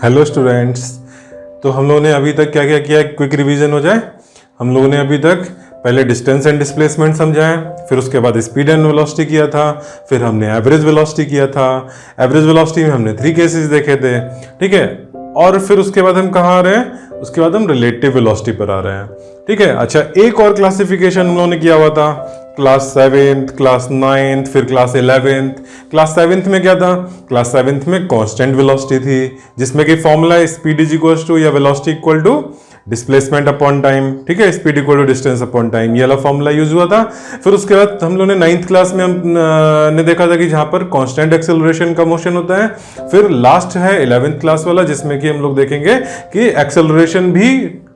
Hello students. तो हम लोगों ने अभी तक क्या क्या किया, क्विक रिवीजन हो जाए। हम लोगों ने अभी तक पहले डिस्टेंस एंड डिस्प्लेसमेंट समझाया, फिर उसके बाद स्पीड एंड वेलोसिटी किया था, फिर हमने एवरेज वेलोसिटी किया था। एवरेज वेलोसिटी में हमने 3 केसेस देखे थे, ठीक है। और फिर उसके बाद हम कहाँ आ रहे हैं, उसके बाद हम रिलेटिव वेलोसिटी पर आ रहे हैं, ठीक है। अच्छा, एक और क्लासिफिकेशन हम लोगों ने किया हुआ था, क्लास 7th, क्लास 9th, फिर क्लास 11th। क्लास 7th में क्या था, क्लास 7th में कांस्टेंट वेलोसिटी थी, जिसमें कि formula speed is equal to या velocity equal to displacement upon time, ठीक है। Speed equal to distance upon time, ये वाला फॉर्मूला यूज हुआ था। फिर उसके बाद हम लोगों ने 9th क्लास में ने देखा था कि जहां पर कांस्टेंट एक्सेलरेशन का मोशन होता है। फिर लास्ट है 11th क्लास वाला, जिसमें कि हम लोग देखेंगे कि एक्सेलरेशन भी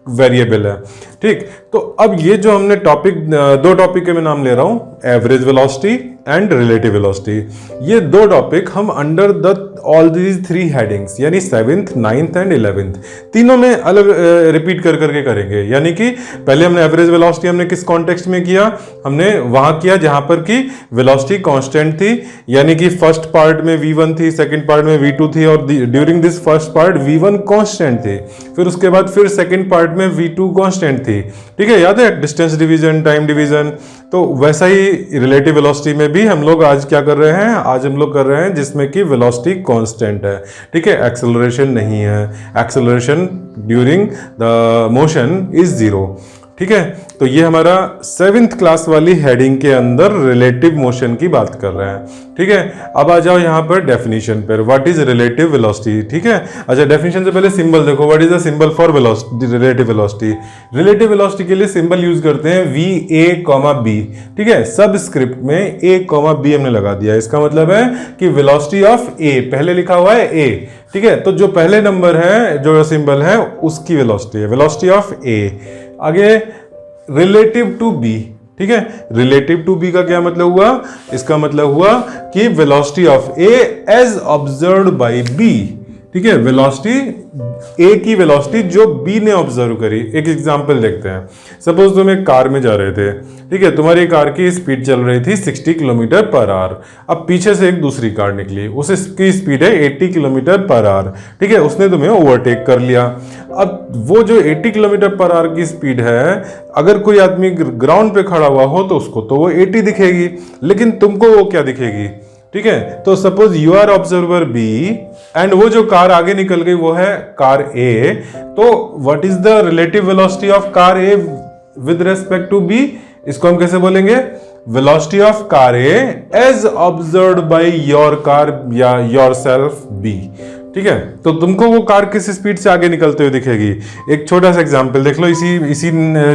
वेरिएबल है, ठीक। तो अब ये जो हमने टॉपिक, दो टॉपिक के मैं नाम ले रहा हूं, average velocity and relative velocity. ये दो टॉपिक हम under the all these 3 headings यानी 7th, 9th एंड 11th तीनों में अलग रिपीट कर करके करेंगे। यानी कि पहले हमने एवरेज वेलोसिटी हमने किस कॉन्टेक्स्ट में किया, हमने वहां किया जहां पर कि वेलोसिटी कांस्टेंट थी, यानी कि फर्स्ट पार्ट में v1 थी, सेकंड पार्ट में v2 थी, और during this first part v1 constant थी। फिर उसके बाद फिर सेकंड पार्ट में v2 कांस्टेंट थी, ठीक है। याद है डिस्टेंस डिवीजन, टाइम डिवीजन। तो वैसा ही रिलेटिव वेलोसिटी में भी हम लोग आज क्या कर रहे हैं, आज हम लोग कर रहे हैं जिसमें कि वेलोसिटी कांस्टेंट है, ठीक है। एक्सेलरेशन नहीं है, acceleration during the motion is 0, ठीक है। तो ये हमारा 7th क्लास वाली हेडिंग के अंदर रिलेटिव मोशन की बात कर रहे हैं, ठीक है। अब आ जाओ यहाँ पर डेफिनेशन पर, व्हाट इज रिलेटिव वेलोसिटी, ठीक है। अच्छा, डेफिनेशन से पहले सिंबल देखो, what is the symbol for velocity, relative velocity. Relative velocity के लिए सिंबल यूज करते हैं VA, B, ठीक है। सब स्क्रिप्ट में A, B हमने लगा दिया। इसका मतलब है कि वेलोसिटी ऑफ A, पहले लिखा हुआ है A, ठीक है। तो जो पहले नंबर है, जो सिंबल है, उसकी वेलोसिटी है, वेलोसिटी ऑफ A। आगे रिलेटिव टू बी, ठीक है। रिलेटिव टू बी का क्या मतलब हुआ, इसका मतलब हुआ कि velocity of A as observed by B, ठीक है। वेलोसिटी ए की वेलोसिटी जो बी ने ऑब्जर्व करी। एक एग्जांपल देखते हैं। सपोज तुम एक कार में जा रहे थे, ठीक है। तुम्हारी कार की स्पीड चल रही थी 60 किलोमीटर पर आवर। अब पीछे से एक दूसरी कार निकली, उसकी स्पीड है 80 किलोमीटर पर आवर, ठीक है। उसने तुम्हें ओवरटेक कर लिया। अब वो जो 80 किलोमीटर पर आवर की स्पीड है, अगर कोई आदमी ग्राउंड पे खड़ा हुआ हो तो उसको तो वो 80 दिखेगी, लेकिन तुमको वो क्या दिखेगी, ठीक है। तो suppose you are observer B and वो जो कार आगे निकल गई वो है कार ए। तो what is the relative velocity of car A with respect to B, इसको हम कैसे बोलेंगे, velocity of car A as observed by your car या योरसेल्फ बी, ठीक है। तो तुमको वो कार किस स्पीड से आगे निकलते हुए दिखेगी। एक छोटा सा एग्जांपल देख लो, इसी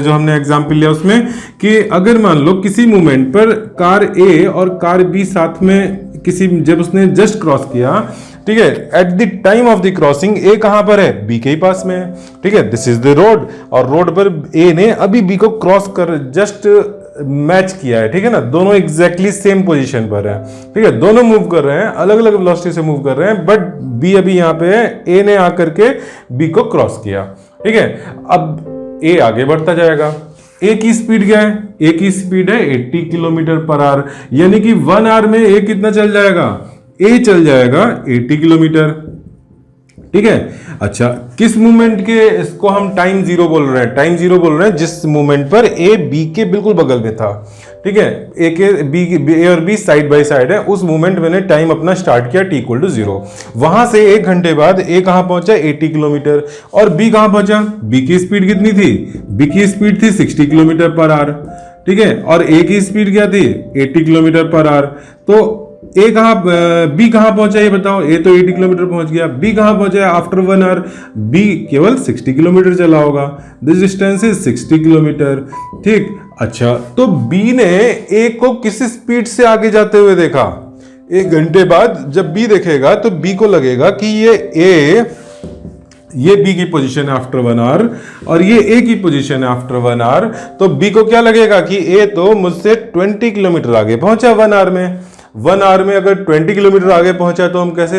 जो हमने एग्जांपल लिया उसमें, कि अगर मान लो किसी मोमेंट पर कार ए और कार बी साथ में जब उसने जस्ट क्रॉस किया, ठीक है। At the time of the crossing ए कहां पर है, बी के ही पास में है, ठीक है। दिस इज द रोड, और रोड पर ए ने अभी बी को क्रॉस कर जस्ट मैच किया है, ठीक है ना। दोनों एग्जैक्टली सेम पोजीशन पर है, ठीक है। दोनों मूव कर रहे हैं, अलग अलग वेलोसिटी से मूव कर रहे हैं, बट बी अभी यहां पे है, ए ने आकर के बी को क्रॉस किया, ठीक है। अब ए आगे बढ़ता जाएगा। ए की स्पीड क्या है, ए की स्पीड है 80 किलोमीटर पर आवर, यानी कि 1 आवर में ए कितना चल जाएगा, ए चल जाएगा 80 किलोमीटर, ठीक है। अच्छा, किस मूवमेंट के इसको हम टाइम 0 बोल रहे हैं, टाइम 0 बोल रहे हैं जिस मूवमेंट पर ए बी के बिल्कुल बगल में था, ठीक है। ए और बी साइड बाय साइड है, उस मूवमेंट मैंने टाइम अपना स्टार्ट किया t=0। वहां से 1 घंटे बाद ए कहां पहुंचा, 80 किलोमीटर, और बी कहां पहुंचा, बी की स्पीड कितनी थी, बी की स्पीड थी 60 किलोमीटर पर आवर, ठीक है। और ए की स्पीड क्या थी, 80 किलोमीटर पर आवर। तो बी कहां पहुंचा ये बताओ, ए तो 80 किलोमीटर पहुंच गया, बी कहां पहुंचा आफ्टर 1 आवर, बी केवल 60 किलोमीटर चला होगा। दिस डिस्टेंस इज 60 किलोमीटर, ठीक। अच्छा, तो बी ने ए को किस स्पीड से आगे जाते हुए देखा। 1 घंटे बाद जब बी देखेगा तो बी को लगेगा कि ये बी की पोजीशन है आफ्टर 1 आवर, और ये ए की पोजीशन है आफ्टर 1 आवर। तो बी को क्या लगेगा कि ए तो मुझसे 20 किलोमीटर आगे पहुंचा 1 आवर में। 1 आवर में अगर 20 किलोमीटर आगे पहुंचा तो हम कैसे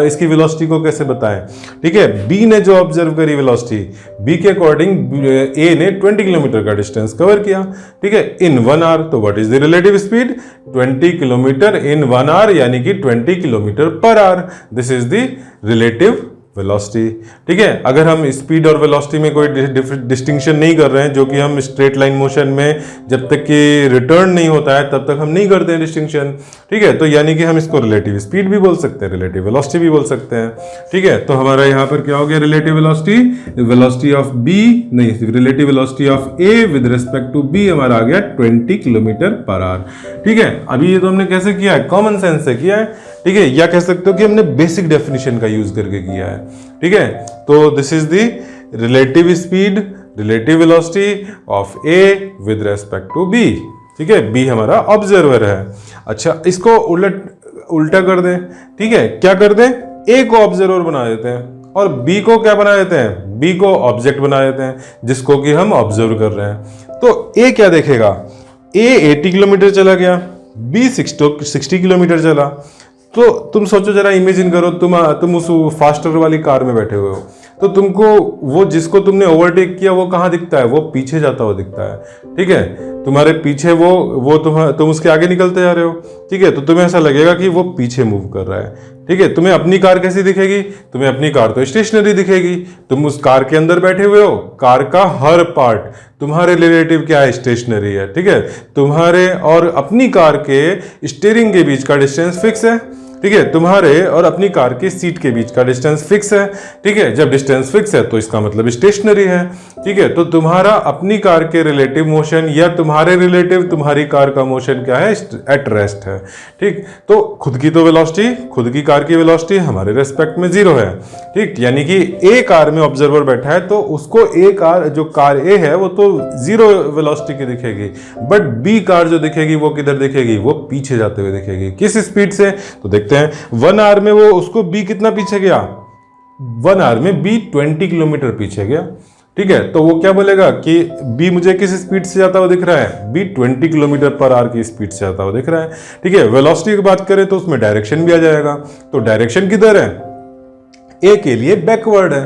इसकी वेलोसिटी को कैसे बताएं, ठीक है। बी ने जो ऑब्जर्व करी वेलोसिटी, बी के अकॉर्डिंग ए ने 20 किलोमीटर का डिस्टेंस कवर किया, ठीक है, इन 1 आवर। तो what is the relative speed, 20 kilometre in 1 hour, यानी कि 20 kilometre per hour. This is the relative velocity. ठीक है, अगर हम स्पीड और वेलोसिटी में कोई डिस्टिंक्शन नहीं कर रहे हैं, जो कि हम स्ट्रेट लाइन मोशन में जब तक कि रिटर्न नहीं होता है तब तक हम नहीं करते हैं डिस्टिंक्शन। ठीक है, तो यानी कि हम इसको रिलेटिव स्पीड भी बोल सकते हैं, रिलेटिव वेलोसिटी भी बोल सकते हैं। ठीक है, तो हमारा यहाँ पर क्या हो गया, relative velocity, velocity of B नहीं, relative velocity of A with respect to B हमारा आ गया 20 किलोमीटर पर आवर। ठीक है, अभी ये तो हमने कैसे किया है, कॉमन सेंस से किया है। ठीक है, या कह सकते हो कि हमने बेसिक डेफिनेशन का यूज करके किया है। ठीक है, तो this is the relative speed, relative velocity of A with respect to B. ठीक है, बी हमारा ऑब्जर्वर है। अच्छा, इसको उल्टा कर दें। ठीक है, क्या कर दें, ए को ऑब्जर्वर बना देते हैं और बी को क्या बना देते हैं, बी को ऑब्जेक्ट बना देते हैं जिसको कि हम ऑब्जर्व कर रहे हैं। तो ए क्या देखेगा, ए 80 किलोमीटर चला गया, बी 60 किलोमीटर चला। तो तुम सोचो जरा, इमेजिन करो तुम उस फास्टर वाली कार में बैठे हुए हो, तो तुमको वो जिसको तुमने ओवरटेक किया वो कहाँ दिखता है, वो पीछे जाता हुआ दिखता है। ठीक है, तुम्हारे पीछे वो तुम उसके आगे निकलते जा रहे हो। ठीक है, तो तुम्हें ऐसा लगेगा कि वो पीछे मूव कर रहा है। ठीक है, तुम्हें अपनी कार कैसी दिखेगी, तुम्हें अपनी कार तो स्टेशनरी दिखेगी। तुम उस कार के अंदर बैठे हुए हो, कार का हर पार्ट तुम्हारे रिलेटिव क्या है, स्टेशनरी है। ठीक है, तुम्हारे और अपनी कार के स्टीयरिंग के बीच का डिस्टेंस फिक्स है। ठीक है, तुम्हारे और अपनी कार की सीट के बीच का डिस्टेंस फिक्स है। ठीक है, जब डिस्टेंस फिक्स है तो इसका मतलब स्टेशनरी है। ठीक है, तो तुम्हारा अपनी कार के रिलेटिव मोशन या तुम्हारे रिलेटिव तुम्हारी कार का मोशन क्या है, एट रेस्ट है। ठीक, तो खुद की तो वेलोसिटी, खुद की कार की वेलोसिटी हमारे रेस्पेक्ट में 0 है। ठीक, यानी कि ए कार में ऑब्जर्वर बैठा है तो उसको ए कार, जो कार ए है वो तो 0 वेलोसिटी की दिखेगी, बट बी कार जो दिखेगी वो किधर दिखेगी, वो पीछे जाते हुए दिखेगी। किस स्पीड से, तो देखते हैं 1 आवर में वो उसको बी कितना पीछे गया, 1 आवर में बी 20 किलोमीटर पीछे गया। ठीक है, तो वो क्या बोलेगा कि बी मुझे किस स्पीड से जाता हुआ दिख रहा है, बी 20 किलोमीटर पर आवर की स्पीड से जाता हुआ दिख रहा है। ठीक है, वेलोसिटी की बात करें तो उसमें डायरेक्शन भी आ जाएगा, तो डायरेक्शन किधर है, ए के लिए बैकवर्ड है।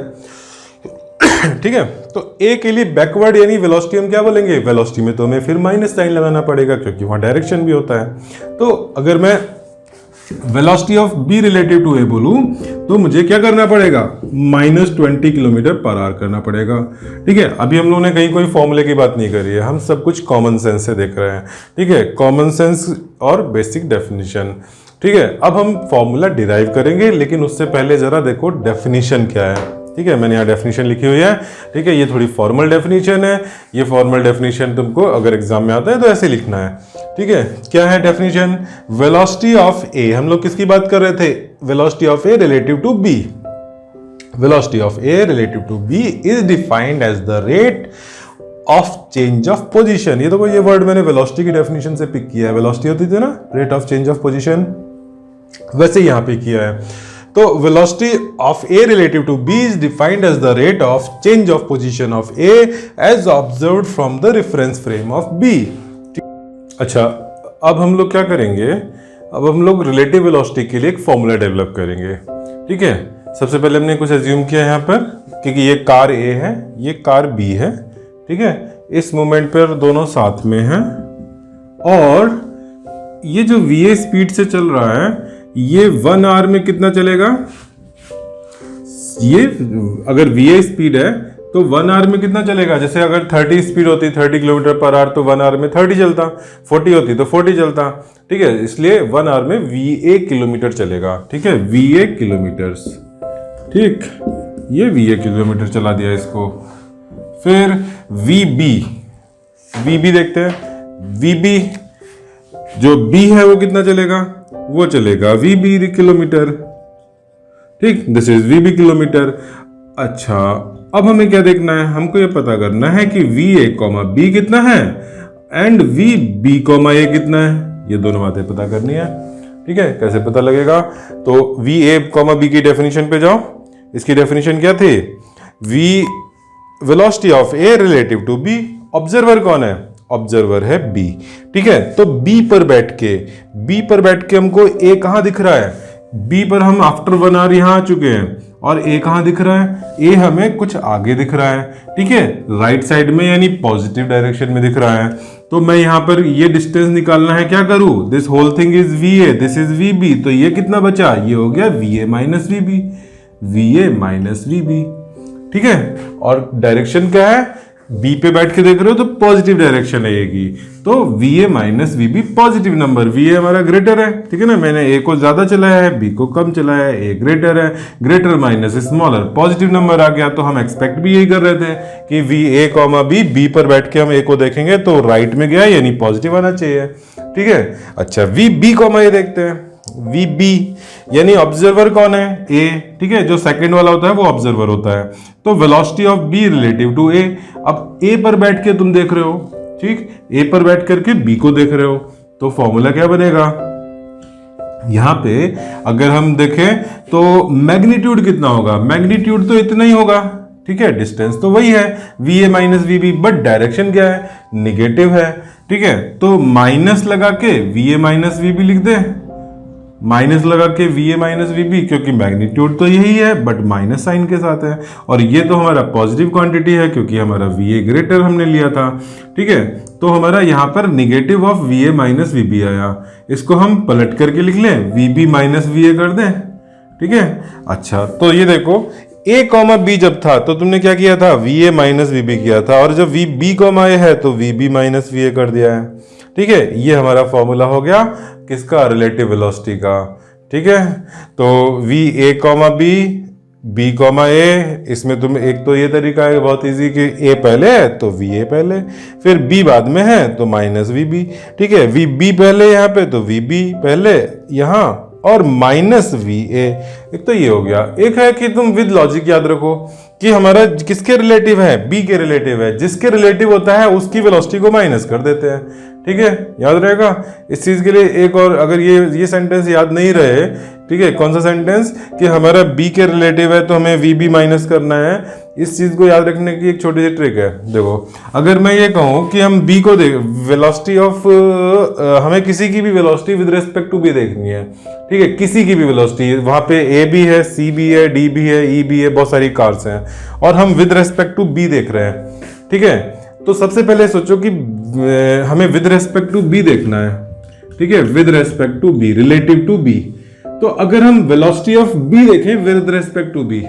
ठीक है, तो ए के लिए बैकवर्ड यानी वेलोसिटी हम क्या बोलेंगे, वेलोसिटी में तो हमें फिर माइनस साइन लगाना पड़ेगा क्योंकि वहां डायरेक्शन भी होता है। तो अगर मैं velocity of B relative to A बोलूं तो मुझे क्या करना पड़ेगा, -20 किलोमीटर पर आवर करना पड़ेगा। ठीक है, अभी हम लोगों ने कहीं कोई फॉर्मूले की बात नहीं करी है, हम सब कुछ कॉमन सेंस से देख रहे हैं। ठीक है, कॉमन सेंस और बेसिक डेफिनेशन। ठीक है, अब हम फॉर्मूला डिराइव करेंगे, लेकिन उससे पहले जरा देखो डेफिनेशन क्या है। ठीक है, मैंने यहाँ डेफिनेशन लिखी हुई है। ठीक है, ये थोड़ी फॉर्मल डेफिनेशन है। ये फॉर्मल डेफिनेशन तुमको अगर एग्जाम में आता है तो ऐसे लिखना है। ठीक है, क्या है डेफिनेशन, वेलोसिटी ऑफ ए, हम लोग किसकी बात कर रहे थे, velocity of A relative to B. Velocity of A relative to B is defined as the rate of change of position. ये तो ये वर्ड मैंने वेलोसिटी की डेफिनेशन से पिक किया है। वेलोसिटी होती थी ना, rate of change of position, वैसे यहां पे किया है। तो velocity of A relative to B is defined as the rate of change of position of A as observed from the reference frame of B. अच्छा, अब हम लोग क्या करेंगे, अब हम लोग रिलेटिव वेलोसिटी के लिए एक फॉर्मूला डेवलप करेंगे। ठीक है, सबसे पहले हमने कुछ एज्यूम किया यहाँ पर, क्योंकि ये कार ए है, ये कार बी है। ठीक है, इस मोमेंट पर दोनों साथ में हैं और ये जो वी स्पीड से चल रहा है ये 1 आवर में कितना चलेगा, ये अगर वी स्पीड है तो 1 आवर में कितना चलेगा, जैसे अगर 30 स्पीड होती 30 किलोमीटर पर आवर तो 1 आवर में 30 चलता, 40 होती तो 40 चलता। ठीक है, इसलिए 1 आवर में वी किलोमीटर चलेगा। ठीक है, वी किलोमीटर्स। ठीक, ये वी किलोमीटर चला दिया इसको। फिर वी बी देखते हैं, वी बी जो बी है वो कितना चलेगा, वो चलेगा वी बी किलोमीटर। ठीक, this is V B kilometre. अच्छा, अब हमें क्या देखना है, हमको ये पता करना है कि वी ए कॉमा बी कितना है एंड वी बी कॉमा ए कितना है। ये दोनों बातें पता करनी है। ठीक है, कैसे पता लगेगा, तो वी ए कॉमा बी की डेफिनेशन पे जाओ। इसकी डेफिनेशन क्या थी, V velocity of A relative to B, observer कौन है, ऑब्जर्वर है बी। ठीक है, तो बी पर बैठ के हमको ए कहां दिख रहा है, बी पर हम आफ्टर 1 आवर यहां आ चुके हैं और ए कहां दिख रहा है, ए हमें कुछ आगे दिख रहा है। ठीक है, राइट साइड में यानी पॉजिटिव डायरेक्शन में दिख रहा है। तो मैं यहां पर ये डिस्टेंस निकालना है, क्या करूं, this whole thing is V A, this is V B, तो ये कितना बचा, ये हो गया V A minus V B. V A minus V B. ठीक है, और डायरेक्शन क्या है, बी पे बैठ के देख रहे हो तो पॉजिटिव डायरेक्शन है ए की, तो V A minus V B positive number, V A हमारा ग्रेटर है। ठीक है ना, मैंने ए को ज्यादा चलाया है, बी को कम चलाया है, ए ग्रेटर है, greater minus smaller, positive number आ गया। तो हम एक्सपेक्ट भी यही कर रहे थे कि V A comma B, B पर बैठ के हम ए को देखेंगे तो राइट में गया यानी पॉजिटिव आना चाहिए। ठीक है, अच्छा वी बी कॉमा ए देखते हैं, वी बी यानी ऑब्जर्वर कौन है, ए। ठीक है, जो सेकंड वाला होता है वो ऑब्जर्वर होता है, तो velocity of B relative to A. अब ए पर बैठ के तुम देख रहे हो, ठीक, ए पर बैठ करके बी को देख रहे हो, तो फॉर्मूला क्या बनेगा, यहां पे अगर हम देखें तो मैग्नीट्यूड कितना होगा, मैग्नीट्यूड तो इतना ही होगा। ठीक है, डिस्टेंस तो वही है V A minus V B, but direction क्या है, निगेटिव है। ठीक है, तो माइनस लगा के V A minus V B लिख दे, माइनस लगा के V A minus V B, क्योंकि मैग्नीट्यूड तो यही है बट माइनस साइन के साथ है, और ये तो हमारा पॉजिटिव क्वांटिटी है क्योंकि हमारा वी ए ग्रेटर हमने लिया था। ठीक है, तो हमारा यहाँ पर negative of V A minus V B आया, इसको हम पलट करके लिख लें, V B minus V A कर दें। ठीक है, अच्छा तो ये देखो ए कॉमा बी जब था तो तुमने क्या किया था, V A minus V B किया था, और जब वी बी कॉमा ए है तो V B minus V A कर दिया है। ठीक है, ये हमारा फॉर्मूला हो गया किसका, रिलेटिव वेलोसिटी का। ठीक है, तो V A comma B, B comma A, इसमें तुम एक तो ये तरीका है बहुत इजी कि ए पहले है तो वी ए पहले, फिर बी बाद में है तो माइनस वी बी। ठीक है, वी बी पहले यहाँ पे तो वी बी पहले यहाँ, और माइनस वी ए। एक तो ये हो गया, एक है कि तुम विद लॉजिक याद रखो कि हमारा किसके रिलेटिव है, बी के रिलेटिव है, जिसके रिलेटिव होता है उसकी वेलोसिटी को माइनस कर देते हैं। ठीक है, याद रहेगा इस चीज के लिए। एक और अगर ये सेंटेंस याद नहीं रहे, ठीक है, कौन सा सेंटेंस, कि हमारा बी के रिलेटिव है तो हमें वी बी माइनस करना है, इस चीज को याद रखने की एक छोटी सी ट्रिक है। देखो अगर मैं ये कहूं कि हम बी को देख, वेलोसिटी ऑफ, हमें किसी की भी velocity with respect to B देखनी है। ठीक है, किसी की भी वेलोसिटी, वहां पे ए भी है, सी भी है, डी भी है, ई भी है, बहुत सारी कार्स हैं, और हम विद रिस्पेक्ट टू बी देख रहे हैं। ठीक है, तो सबसे पहले सोचो कि हमें विद रेस्पेक्ट टू बी देखना है। ठीक है, with respect to B, relative to B, तो अगर हम वेलोसिटी ऑफ बी देखें विद रेस्पेक्ट टू बी,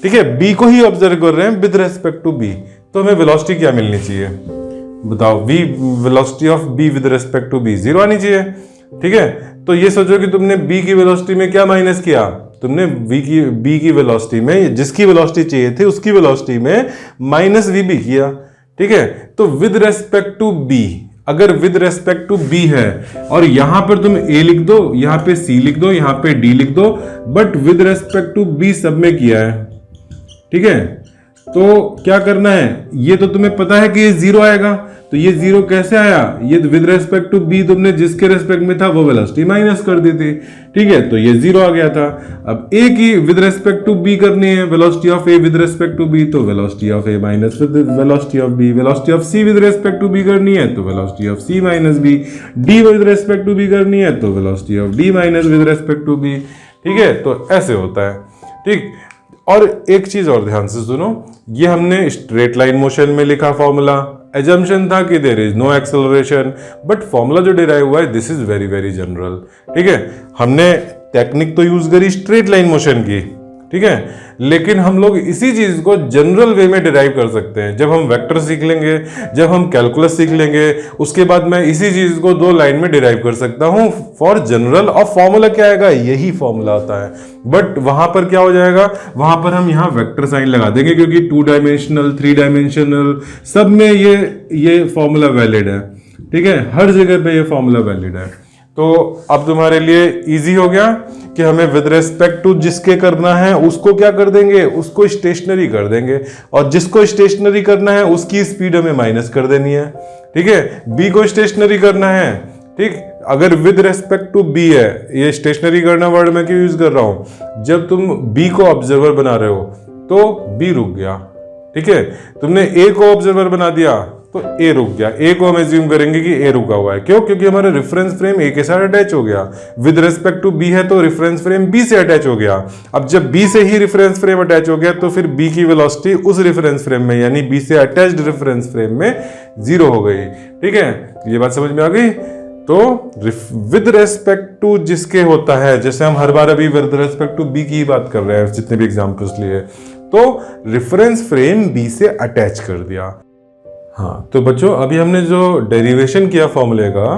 ठीक है, बी को ही ऑब्जर्व कर रहे हैं विद रेस्पेक्ट टू बी, तो हमें वेलोसिटी क्या मिलनी चाहिए बताओ, V velocity of B with respect to B 0 आनी चाहिए। ठीक है, तो ये सोचो कि तुमने बी की वेलोसिटी में क्या माइनस किया, तुमने बी की वेलोसिटी में, जिसकी वेलोसिटी चाहिए थी उसकी वेलोसिटी में माइनस वी बी किया। ठीक है, तो विद रेस्पेक्ट टू बी, अगर विद रेस्पेक्ट टू बी है और यहां पर तुम ए लिख दो, यहां पे सी लिख दो, यहां पे डी लिख दो, but with respect to B सब में किया है। ठीक है, तो क्या करना है, ये तो तुम्हें पता है कि ये 0 आएगा, तो ये 0 कैसे आया, ये विद रेस्पेक्ट टू बी तुमने जिसके रेस्पेक्ट में था वो वेलोसिटी माइनस कर दी थी। ठीक है, तो ये 0 आ गया था। अब ए की विद रेस्पेक्ट टू बी करनी है, velocity of A with respect to B, तो velocity of A minus velocity of B, velocity of C with respect to B करनी है तो velocity of C minus B, D with respect to B करनी है तो velocity of D minus with respect to B. ठीक है, तो ऐसे होता है। ठीक, और एक चीज और ध्यान से सुनो, ये हमने स्ट्रेट लाइन मोशन में लिखा फॉर्मूला, एजम्पशन था कि there is no acceleration, but formula जो डिराइव हुआ है this is very very general. ठीक है, हमने टेक्निक तो यूज करी स्ट्रेट लाइन मोशन की, ठीक है, लेकिन हम लोग इसी चीज को जनरल वे में डिराइव कर सकते हैं। जब हम वेक्टर सीख लेंगे, जब हम कैलकुलस सीख लेंगे, उसके बाद मैं इसी चीज को 2 लाइन में डिराइव कर सकता हूं फॉर जनरल, और फॉर्मूला क्या आएगा, यही फॉर्मूला आता है। बट वहां पर क्या हो जाएगा, वहां पर हम यहां वेक्टर साइन लगा देंगे क्योंकि 2 डायमेंशनल 3 डायमेंशनल सब में ये फॉर्मूला वैलिड है। ठीक है, हर जगह पे ये फॉर्मूला वैलिड है। तो अब तुम्हारे लिए इजी हो गया कि हमें विद रेस्पेक्ट टू जिसके करना है उसको क्या कर देंगे, उसको स्टेशनरी कर देंगे, और जिसको स्टेशनरी करना है उसकी स्पीड हमें माइनस कर देनी है। ठीक है, बी को स्टेशनरी करना है, ठीक, अगर विद रेस्पेक्ट टू बी है, ये स्टेशनरी करना वर्ड मैं क्यों यूज कर रहा हूं, जब तुम बी को ऑब्जर्वर बना रहे हो तो बी रुक गया। ठीक है, तुमने ए को ऑब्जर्वर बना दिया तो ए रुक गया, ए को हम एज्यूम करेंगे कि ए रुका हुआ है, क्यों, क्योंकि हमारा रेफरेंस फ्रेम ए के साथ अटैच हो गया। विद रेस्पेक्ट टू बी है तो रेफरेंस फ्रेम बी से अटैच हो गया। अब जब बी से ही रेफरेंस फ्रेम अटैच हो गया तो फिर बी की वेलोसिटी उस रेफरेंस फ्रेम में, यानी बी से अटैच्ड रेफरेंस फ्रेम में 0 हो गई। ठीक है, ये बात समझ में आ गई। तो विद रेस्पेक्ट टू जिसके होता है, जैसे हम हर बार अभी विद रेस्पेक्ट टू बी की ही बात कर रहे हैं जितने भी एग्जांपल्स लिए, तो रेफरेंस फ्रेम बी से अटैच कर दिया। हाँ, तो बच्चों अभी हमने जो डेरिवेशन किया फॉर्मूले का,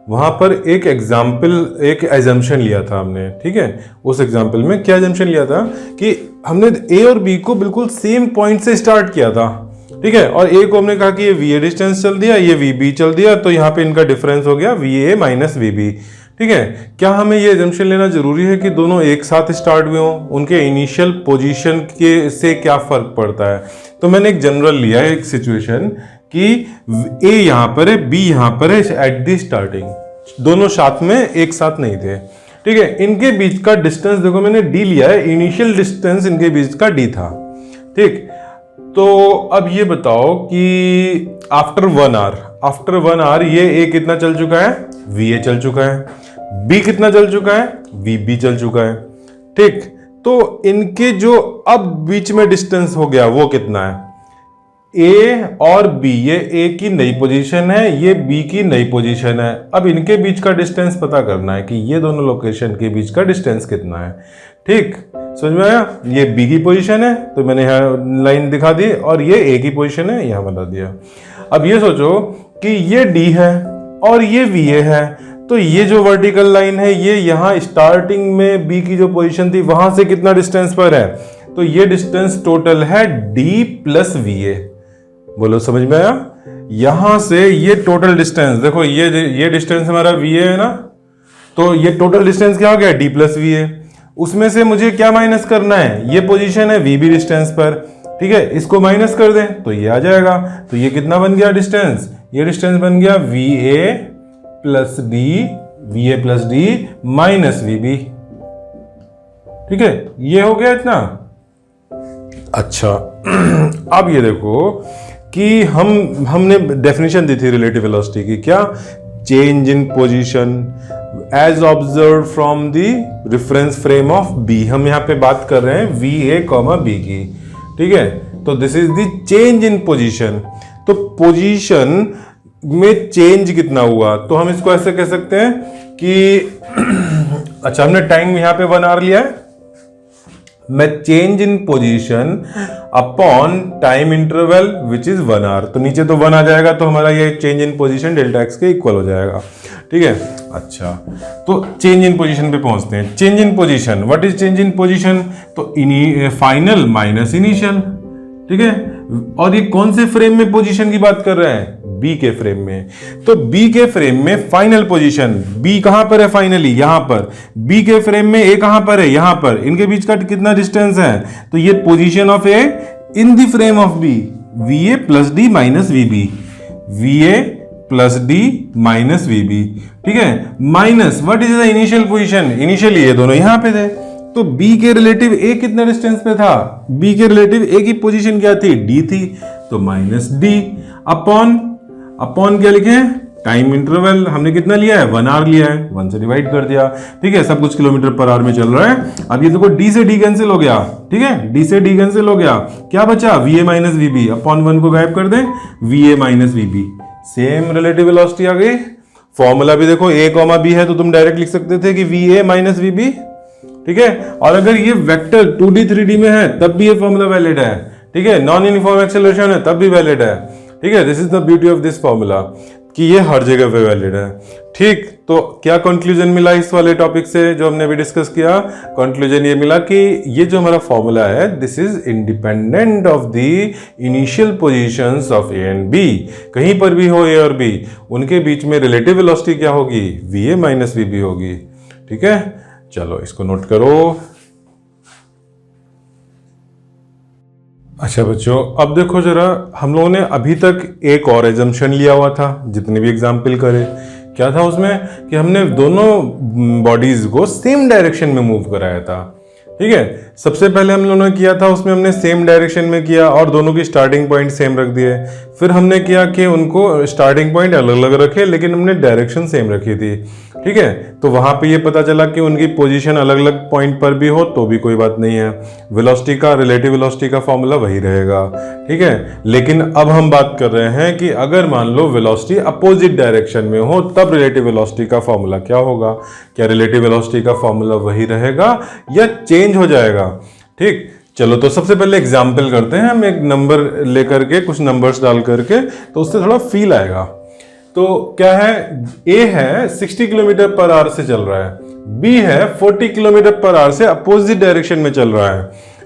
वहां पर एक एग्जाम्पल, एक एजम्पशन लिया था हमने, ठीक है। उस एग्जाम्पल में क्या एजम्पशन लिया था कि हमने ए और बी को बिल्कुल सेम पॉइंट से स्टार्ट किया था, ठीक है, और ए को हमने कहा कि ये वी ए डिस्टेंस चल दिया, ये वी बी चल दिया, तो यहाँ पे इनका डिफरेंस हो गया V A minus V B, ठीक है। क्या हमें ये एजम्पशन लेना जरूरी है कि दोनों एक साथ स्टार्ट हुए हों? उनके इनिशियल पोजीशन के से क्या फर्क पड़ता है? तो मैंने एक जनरल लिया है, एक सिचुएशन कि ए यहाँ पर है, बी यहाँ पर है एट द स्टार्टिंग, दोनों साथ में एक साथ नहीं थे, ठीक है। इनके बीच का डिस्टेंस देखो मैंने डी लिया है, इनिशियल डिस्टेंस इनके बीच का डी था, ठीक। तो अब ये बताओ कि आफ्टर 1 आवर ये ए कितना चल चुका है? वी ए चल चुका है। बी कितना चल चुका है? वी बी चल चुका है, ठीक। तो इनके जो अब बीच में डिस्टेंस हो गया वो कितना है? ए और बी, ये ए की नई पोजीशन है, ये बी की नई पोजीशन है। अब इनके बीच का डिस्टेंस पता करना है कि ये दोनों लोकेशन के बीच का डिस्टेंस कितना है, ठीक। समझ में आया? ये बी की पोजीशन है तो मैंने यहाँ लाइन दिखा दी, और ये ए की पोजीशन है, यहां बता दिया। अब ये सोचो कि ये डी है और ये वी ए है, तो ये जो वर्टिकल लाइन है ये यहाँ स्टार्टिंग में बी की जो पोजीशन थी वहां से कितना डिस्टेंस पर है? तो ये डिस्टेंस टोटल है डी प्लस वी ए। बोलो समझ में आया? यहां से ये टोटल डिस्टेंस देखो, ये डिस्टेंस हमारा वी ए है ना, तो ये टोटल डिस्टेंस क्या हो गया? D plus V A. उसमें से मुझे क्या माइनस करना है? ये पोजीशन है वी बी डिस्टेंस पर, ठीक है, इसको माइनस कर दें तो ये आ जाएगा। तो ये कितना बन गया डिस्टेंस? ये डिस्टेंस बन गया V A plus D minus V B, ठीक है। ये हो गया इतना। अच्छा अब ये देखो कि हमने डेफिनेशन दी थी रिलेटिव वेलोसिटी की, क्या? Change in position as observe from the reference frame of B. हम यहां पे बात कर रहे हैं वी ए कॉमा बी की, ठीक है। तो this is the change in position. तो पोजीशन में चेंज कितना हुआ? तो हम इसको ऐसे कह सकते हैं कि अच्छा, हमने टाइम यहां पे 1 आवर लिया है, मैं change in position upon time interval which is 1 hour, तो नीचे तो 1 आ जाएगा, तो हमारा ये change in position delta X के इक्वल हो जाएगा, ठीक है। अच्छा, तो चेंज इन पोजीशन पे पहुंचते हैं। Change in position, what is change in position? तो फाइनल माइनस इनिशियल, ठीक है। और ये कौन से फ्रेम में पोजीशन की बात कर रहे हैं? बी के फ्रेम में। तो बी के फ्रेम में फाइनल पोजीशन, बी कहां पर है फाइनली? यहां पर। बी के फ्रेम में ए कहां पर है? यहां पर। इनके बीच का कितना डिस्टेंस है? तो ये position of A in the frame of B, V A plus D minus V B, V A plus D minus V B, ठीक है। Minus what is the initial position? Initially ये दोनों यहां पे थे, तो बी के रिलेटिव ए कितने डिस्टेंस पे था? बी के रिलेटिव ए की पोजीशन क्या थी? डी थी, तो माइनस डी अपॉन क्या लिखे? टाइम इंटरवल हमने कितना लिया है? 1 आवर लिया है, 1 से डिवाइड कर दिया, ठीक है। सब कुछ किलोमीटर पर आवर में चल रहा है। अब ये देखो डी से डी कैंसिल हो गया, ठीक है, डी से डी कैंसिल हो गया, क्या बचा? V A minus V B, upon 1 को गायब कर दें, V A minus V B, same relative velocity आ गई। फॉर्मूला भी देखो ए कॉमा बी है, तो तुम डायरेक्ट लिख सकते थे कि V A minus V B, ठीक है। और अगर ये वेक्टर 2D 3D में है तब भी ये फॉर्मूला वैलिड है, ठीक है। नॉन यूनिफॉर्म एक्सेलरेशन है तब भी वैलिड है, ठीक है। This is the beauty of this formula कि ये हर जगह पे वैलिड है, ठीक। तो क्या कंक्लूजन मिला इस वाले टॉपिक से जो हमने अभी डिस्कस किया? कंक्लूजन ये मिला कि ये जो हमारा फॉर्मूला है this is independent of the initial positions of A and B. कहीं पर भी हो ए और बी, उनके बीच में रिलेटिव वेलोसिटी क्या होगी? V A minus V B होगी, ठीक है। चलो इसको नोट करो। अच्छा बच्चों, अब देखो जरा, हम लोगों ने अभी तक एक और एजम्पशन लिया हुआ था जितने भी एग्जाम्पल करे। क्या था उसमें? कि हमने दोनों बॉडीज को सेम डायरेक्शन में मूव कराया था, ठीक है, सबसे पहले हम लोगों ने किया था उसमें हमने सेम डायरेक्शन में किया और दोनों की स्टार्टिंग पॉइंट सेम रख दिए। फिर हमने किया कि उनको स्टार्टिंग पॉइंट अलग अलग रखे लेकिन हमने डायरेक्शन सेम रखी थी। ठीक है, तो वहां पे ये पता चला कि उनकी पोजीशन अलग अलग पॉइंट पर भी हो तो भी कोई बात नहीं है, वेलोसिटी का, रिलेटिव वेलोसिटी का फॉर्मूला वही रहेगा। ठीक है, लेकिन अब हम बात कर रहे हैं कि अगर मान लो वेलोसिटी अपोजिट डायरेक्शन में हो तब रिलेटिव वेलोसिटी का फॉर्मूला क्या होगा। क्या रिलेटिव वेलोसिटी का फॉर्मूला वही रहेगा या चेंज हो जाएगा। ठीक, चलो तो सबसे पहले एग्जाम्पल करते हैं हम, एक नंबर लेकर के, कुछ नंबर्स डाल करके, तो उससे थोड़ा फील आएगा। तो क्या है, ए है 60 किलोमीटर पर आवर से चल रहा है, बी है 40 किलोमीटर पर आवर से अपोजिट डायरेक्शन में चल रहा है।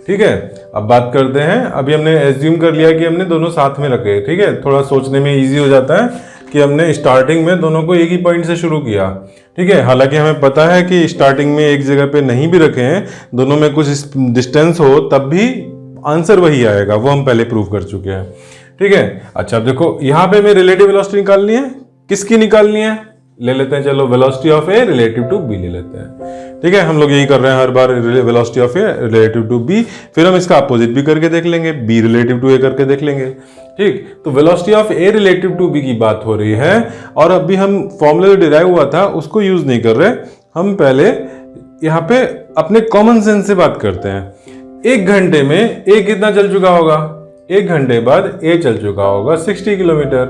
ठीक है, अब बात करते हैं, अभी हमने एज्यूम कर लिया कि हमने दोनों साथ में रखे। ठीक है, थोड़ा सोचने में इजी हो जाता है कि हमने स्टार्टिंग में दोनों को एक ही पॉइंट से शुरू किया। ठीक है, हालांकि हमें पता है कि स्टार्टिंग में एक जगह पे नहीं भी रखे हैं, दोनों में कुछ डिस्टेंस हो तब भी आंसर वही आएगा, वो हम पहले प्रूव कर चुके हैं। ठीक है, अच्छा अब देखो यहाँ पे हमें रिलेटिव वेलोसिटी निकालनी है, किसकी निकालनी है, ले लेते हैं, चलो velocity of A relative to B ले लेते हैं। ठीक है, हम लोग यही कर रहे हैं हर बार, velocity of A relative to B, फिर हम इसका अपोजिट भी करके देख लेंगे, बी रिलेटिव टू ए करके देख लेंगे। ठीक, तो velocity of A relative to B की बात हो रही है और अभी हम फॉर्मूला जो डिराइव हुआ था उसको यूज नहीं कर रहे, हम पहले यहाँ पे अपने कॉमन सेंस से बात करते हैं। एक घंटे में ए कितना चल चुका होगा, एक घंटे बाद ए चल चुका होगा 60 किलोमीटर।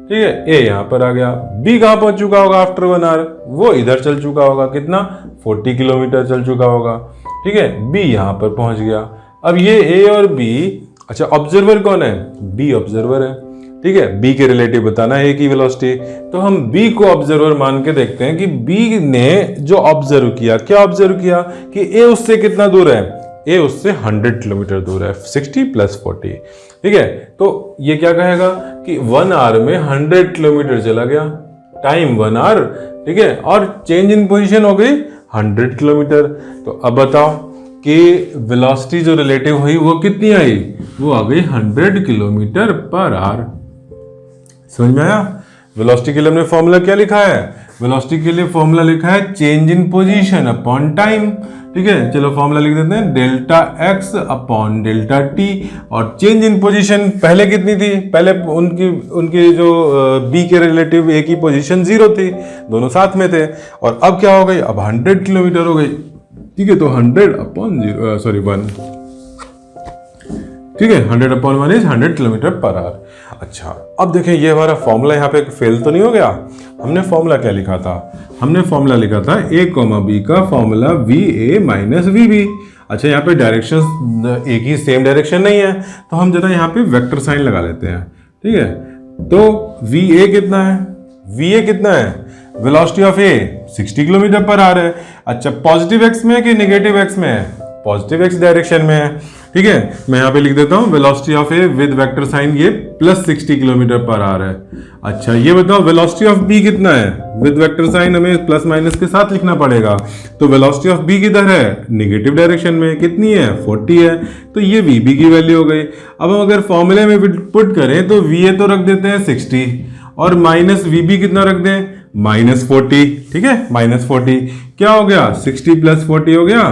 ठीक है, ए यहां पर आ गया, बी कहां पहुंच चुका होगा आफ्टर 1 आवर, वो इधर चल चुका होगा, कितना 40 किलोमीटर चल चुका होगा। ठीक है, बी यहां पर पहुंच गया। अब ये ए और बी, अच्छा ऑब्जर्वर कौन है, बी ऑब्जर्वर है। ठीक है, बी के रिलेटिव बताना है ए की वेलोसिटी, तो हम बी को ऑब्जर्वर मान के देखते हैं कि बी ने जो ऑब्जर्व किया, क्या ऑब्जर्व किया कि ए उससे कितना दूर है, ए उससे 100 किलोमीटर दूर है, 60 + 40। ठीक है, तो ये क्या कहेगा कि 1 आवर में 100 किलोमीटर चला गया, टाइम 1 आवर। ठीक है, और चेंज इन पोजीशन हो गई 100 किलोमीटर। तो अब बताओ कि वेलोसिटी जो रिलेटिव हुई वो कितनी आई, वो आ गई 100 किलोमीटर पर आवर। समझ में आया। वेलोसिटी के लिए हमने फॉर्मूला क्या लिखा है, वेलोसिटी के लिए फॉर्मूला लिखा है change in position upon time. ठीक है, चलो फॉर्मूला लिख देते हैं, delta x upon delta T. और चेंज इन पोजीशन पहले कितनी थी, पहले उनकी जो बी के रिलेटिव ए की पोजीशन 0 थी, दोनों साथ में थे, और अब क्या हो गई, अब 100 किलोमीटर हो गई। ठीक है, तो 100 अपॉन 1, ठीक है, 100 upon 1 is 100 kilometre per our. अच्छा, अब देखें ये हमारा फॉर्मूला यहाँ पे फेल तो नहीं हो गया। हमने फॉर्मूला क्या लिखा था, हमने फॉर्मूला लिखा था ए कॉमा बी का formula V A minus V B. अच्छा, यहाँ पे डायरेक्शन एक ही सेम डायरेक्शन नहीं है, तो हम जरा यहाँ पे वेक्टर साइन लगा लेते हैं। ठीक है, तो वी ए कितना है, वी ए कितना है, velocity of A 60 kilometre per our है। अच्छा, पॉजिटिव एक्स में है कि नेगेटिव एक्स में है, पॉजिटिव एक्स डायरेक्शन में है। ठीक है, मैं यहाँ पे लिख देता हूँ velocity of A with vector sign, ये +60 किलोमीटर पर आवर है। अच्छा, ये बताओ वेलोसिटी ऑफ बी कितना है, विद वेक्टर साइन हमें प्लस माइनस के साथ लिखना पड़ेगा, तो वेलोसिटी ऑफ बी किधर है, नेगेटिव डायरेक्शन में, कितनी है 40 है, तो ये वी बी की वैल्यू हो गई। अब हम अगर फॉर्मूले में पुट करें तो वी ए तो रख देते हैं 60 और माइनस वी बी कितना रख दें, -40। ठीक है, -40 क्या हो गया, 60 + 40 हो गया,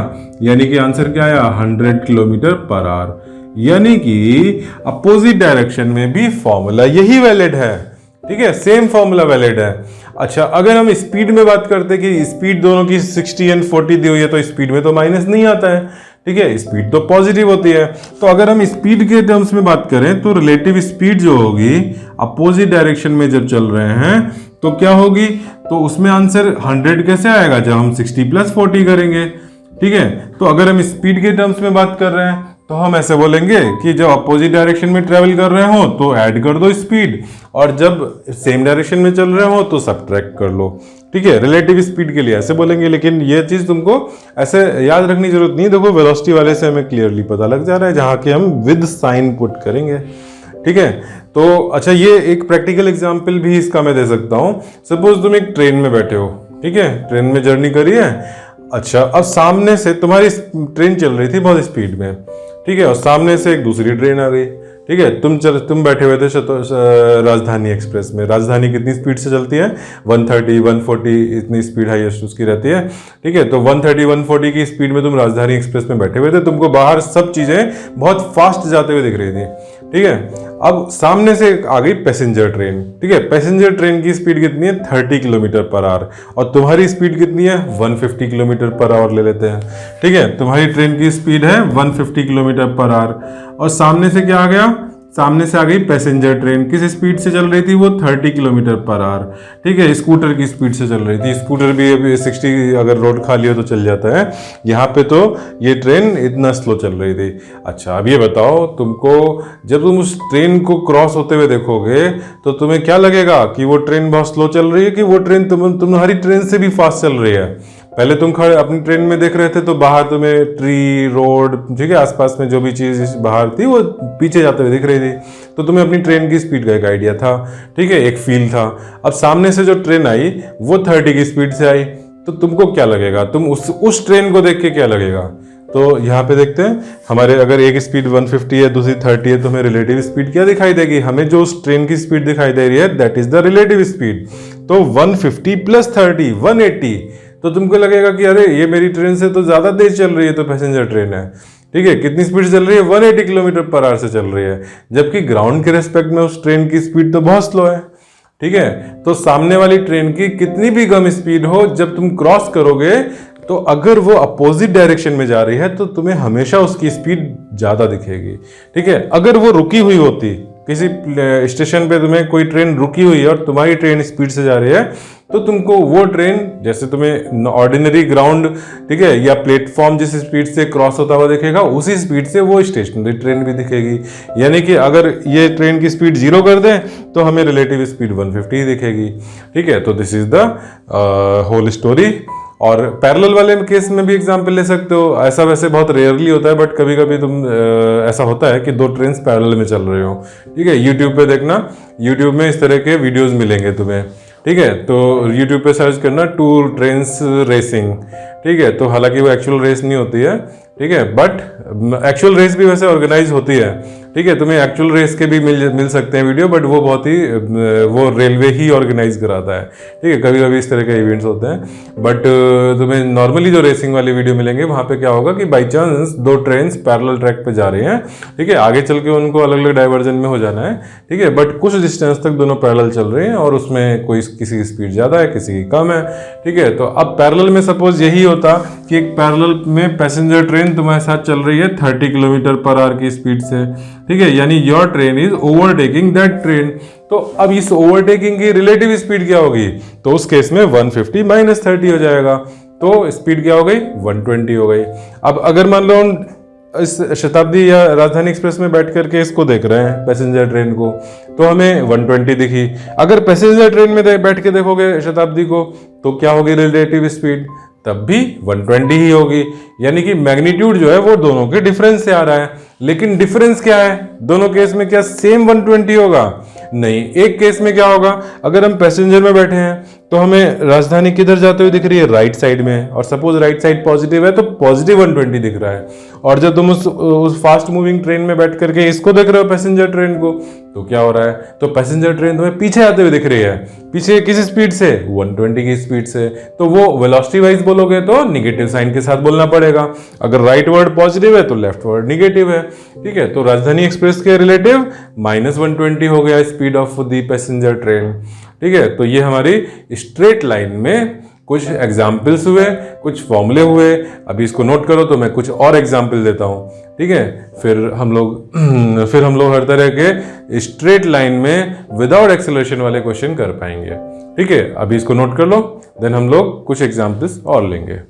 यानी कि आंसर क्या आया 100 किलोमीटर पर आवर। यानी कि अपोजिट डायरेक्शन में भी फॉर्मूला यही वैलिड है। ठीक है, सेम फॉर्मूला वैलिड है। अच्छा, अगर हम स्पीड में बात करते कि स्पीड दोनों की 60 और 40 दी हुई है, तो स्पीड में तो माइनस नहीं आता है। ठीक है, स्पीड तो पॉजिटिव होती है। तो अगर हम स्पीड के टर्म्स में बात करें तो रिलेटिव स्पीड जो होगी अपोजिट डायरेक्शन में जब चल रहे हैं तो क्या होगी, तो उसमें आंसर 100 कैसे आएगा, जब हम 60 + 40 करेंगे। ठीक है, तो अगर हम स्पीड के टर्म्स में बात कर रहे हैं तो हम ऐसे बोलेंगे कि जब अपोजिट डायरेक्शन में ट्रेवल कर रहे हो तो ऐड कर दो स्पीड, और जब सेम डायरेक्शन में चल रहे हो तो सब्ट्रैक्ट कर लो। ठीक है, रिलेटिव स्पीड के लिए ऐसे बोलेंगे, लेकिन ये चीज तुमको ऐसे याद रखने की जरूरत नहीं। देखो वेलोसिटी वाले से हमें क्लियरली पता लग जा रहा है, जहां के हम विद साइन पुट करेंगे। ठीक है, तो अच्छा ये एक प्रैक्टिकल एग्जाम्पल भी इसका मैं दे सकता हूँ। सपोज तुम एक ट्रेन में बैठे हो, ठीक है, ट्रेन में जर्नी करी है। अच्छा, अब सामने से तुम्हारी ट्रेन चल रही थी बहुत स्पीड में, ठीक है, और सामने से एक दूसरी ट्रेन आ गई। ठीक है, तुम बैठे हुए थे राजधानी एक्सप्रेस में। राजधानी कितनी स्पीड से चलती है? 130 140 इतनी स्पीड हाईएस्ट उसकी रहती है। ठीक है, तो 130 140 की स्पीड में तुम राजधानी एक्सप्रेस में बैठे हुए थे, तुमको बाहर सब चीजें बहुत फास्ट जाते हुए दिख रही थी। ठीक है, अब सामने से आ गई पैसेंजर ट्रेन। ठीक है, पैसेंजर ट्रेन की स्पीड कितनी है? 30 किलोमीटर पर आवर, और तुम्हारी स्पीड कितनी है? 150 किलोमीटर पर आवर ले लेते हैं। ठीक है, तुम्हारी ट्रेन की स्पीड है 150 किलोमीटर पर आवर, और सामने से क्या आ गया? सामने से आ गई पैसेंजर ट्रेन। किस स्पीड से चल रही थी वो? 30 किलोमीटर पर आवर। ठीक है, स्कूटर की स्पीड से चल रही थी। स्कूटर भी अभी 60 अगर रोड खाली हो तो चल जाता है, यहाँ पे तो ये ट्रेन इतना स्लो चल रही थी। अच्छा, अब ये बताओ तुमको, जब तुम उस ट्रेन को क्रॉस होते हुए देखोगे तो तुम्हें क्या लगेगा कि वो ट्रेन बहुत स्लो चल रही है कि वो ट्रेन तुम्हारी ट्रेन से भी फास्ट चल रही है? पहले तुम खड़े अपनी ट्रेन में देख रहे थे तो बाहर तुम्हें ट्री, रोड, ठीक है, आसपास में जो भी चीज बाहर थी वो पीछे जाते हुए दिख रही थी, तो तुम्हें अपनी ट्रेन की स्पीड का एक आइडिया था। ठीक है, एक फील था। अब सामने से जो ट्रेन आई वो 30 की स्पीड से आई, तो तुमको क्या लगेगा? तुम उस ट्रेन को देख के क्या लगेगा? तो यहाँ पे देखते हैं, हमारे अगर एक स्पीड 150 है, दूसरी 30 है, तो हमें रिलेटिव स्पीड क्या दिखाई देगी? हमें जो उस ट्रेन की स्पीड दिखाई दे रही है that is the relative speed. तो 150 प्लस 30 180, तो तुमको लगेगा कि अरे ये मेरी ट्रेन से तो ज्यादा तेज चल रही है, तो पैसेंजर ट्रेन है। ठीक है, कितनी स्पीड चल रही है? 180 किलोमीटर पर आवर से चल रही है, जबकि ग्राउंड के रेस्पेक्ट में उस ट्रेन की स्पीड तो बहुत स्लो है। ठीक है, तो सामने वाली ट्रेन की कितनी भी कम स्पीड हो, जब तुम क्रॉस करोगे तो अगर वो अपोजिट डायरेक्शन में जा रही है तो तुम्हें हमेशा उसकी स्पीड ज्यादा दिखेगी। ठीक है, अगर वो रुकी हुई होती, किसी स्टेशन पे तुम्हें कोई ट्रेन रुकी हुई है और तुम्हारी ट्रेन स्पीड से जा रही है, तो तुमको वो ट्रेन, जैसे तुम्हें ऑर्डिनरी ग्राउंड, ठीक है, या प्लेटफॉर्म जिस स्पीड से क्रॉस होता हुआ दिखेगा उसी स्पीड से वो स्टेशनरी ट्रेन भी दिखेगी। यानी कि अगर ये ट्रेन की स्पीड 0 कर दें तो हमें रिलेटिव स्पीड 150 दिखेगी। ठीक है, तो this is the whole story. और पैरेलल वाले केस में भी एग्जांपल ले सकते हो। ऐसा वैसे बहुत रेयरली होता है, बट कभी कभी ऐसा होता है कि दो ट्रेन्स पैरेलल में चल रहे हो। ठीक है, यूट्यूब पे देखना, यूट्यूब में इस तरह के वीडियोस मिलेंगे तुम्हें। ठीक है, तो यूट्यूब पे सर्च करना टू ट्रेन्स रेसिंग। ठीक है, तो हालांकि वो एक्चुअल रेस नहीं होती है, ठीक है, बट एक्चुअल रेस भी वैसे ऑर्गेनाइज होती है। ठीक है, तुम्हें एक्चुअल रेस के भी मिल सकते हैं वीडियो, बट वो बहुत ही वो रेलवे ही ऑर्गेनाइज कराता है। ठीक है, कभी कभी इस तरह के इवेंट्स होते हैं, बट तुम्हें नॉर्मली जो रेसिंग वाली वीडियो मिलेंगे वहाँ पे क्या होगा कि बाई चांस दो ट्रेन्स पैरेलल ट्रैक पे जा रही हैं। ठीक है, आगे चल के उनको अलग अलग डाइवर्जन में हो जाना है। ठीक है, बट कुछ डिस्टेंस तक दोनों पैरेलल चल रहे हैं और उसमें कोई किसी की स्पीड ज़्यादा है, किसी की कम है। ठीक है, तो अब पैरेलल में सपोज यही होता कि एक पैरेलल में पैसेंजर ट्रेन तुम्हारे साथ चल रही है 30 किलोमीटर पर आवर की स्पीड से। ठीक है, यानी your train is overtaking that train. तो अब इस ओवरटेकिंग की रिलेटिव स्पीड क्या होगी? तो उस केस में 150 माइनस 30 हो जाएगा, तो स्पीड क्या हो गई? 120 हो गई। अब अगर मान लो इस शताब्दी या राजधानी एक्सप्रेस में बैठ करके इसको देख रहे हैं पैसेंजर ट्रेन को, तो हमें 120 दिखी। अगर पैसेंजर ट्रेन में बैठ के देखोगे शताब्दी को तो क्या होगी रिलेटिव स्पीड? तब भी 120 ही होगी। यानी कि मैग्नीट्यूड जो है वो दोनों के डिफरेंस से आ रहा है। लेकिन डिफरेंस क्या है दोनों केस में? क्या सेम 120 होगा? नहीं, एक केस में क्या होगा, अगर हम पैसेंजर में बैठे हैं तो हमें राजधानी किधर जाते हुए दिख रही है? राइट साइड में, और सपोज राइट साइड पॉजिटिव है तो पॉजिटिव 120 दिख रहा है। और जब तुम उस फास्ट मूविंग ट्रेन में बैठ करके इसको देख रहे हो पैसेंजर ट्रेन को, तो क्या हो रहा है? तो पैसेंजर ट्रेन तुम्हें पीछे आते हुए दिख रही है। पीछे किस स्पीड से? 120 की स्पीड से। तो वो वेलोसिटी वाइज बोलोगे तो निगेटिव साइन के साथ बोलना पड़ेगा। अगर राइट वर्ड पॉजिटिव है तो लेफ्ट वर्ड निगेटिव है। ठीक है, तो राजधानी एक्सप्रेस के रिलेटिव -120 हो गया speed of the passenger train. ठीक है, तो ये हमारी स्ट्रेट लाइन में कुछ एग्जाम्पल्स हुए, कुछ फॉर्मूले हुए। अभी इसको नोट करो तो मैं कुछ और एग्जाम्पल देता हूँ। ठीक है, फिर हम लोग हर तरह के स्ट्रेट लाइन में विदाउट एक्सेलरेशन वाले क्वेश्चन कर पाएंगे। ठीक है, अभी इसको नोट कर लो, देन हम लोग कुछ एग्जाम्पल्स और लेंगे।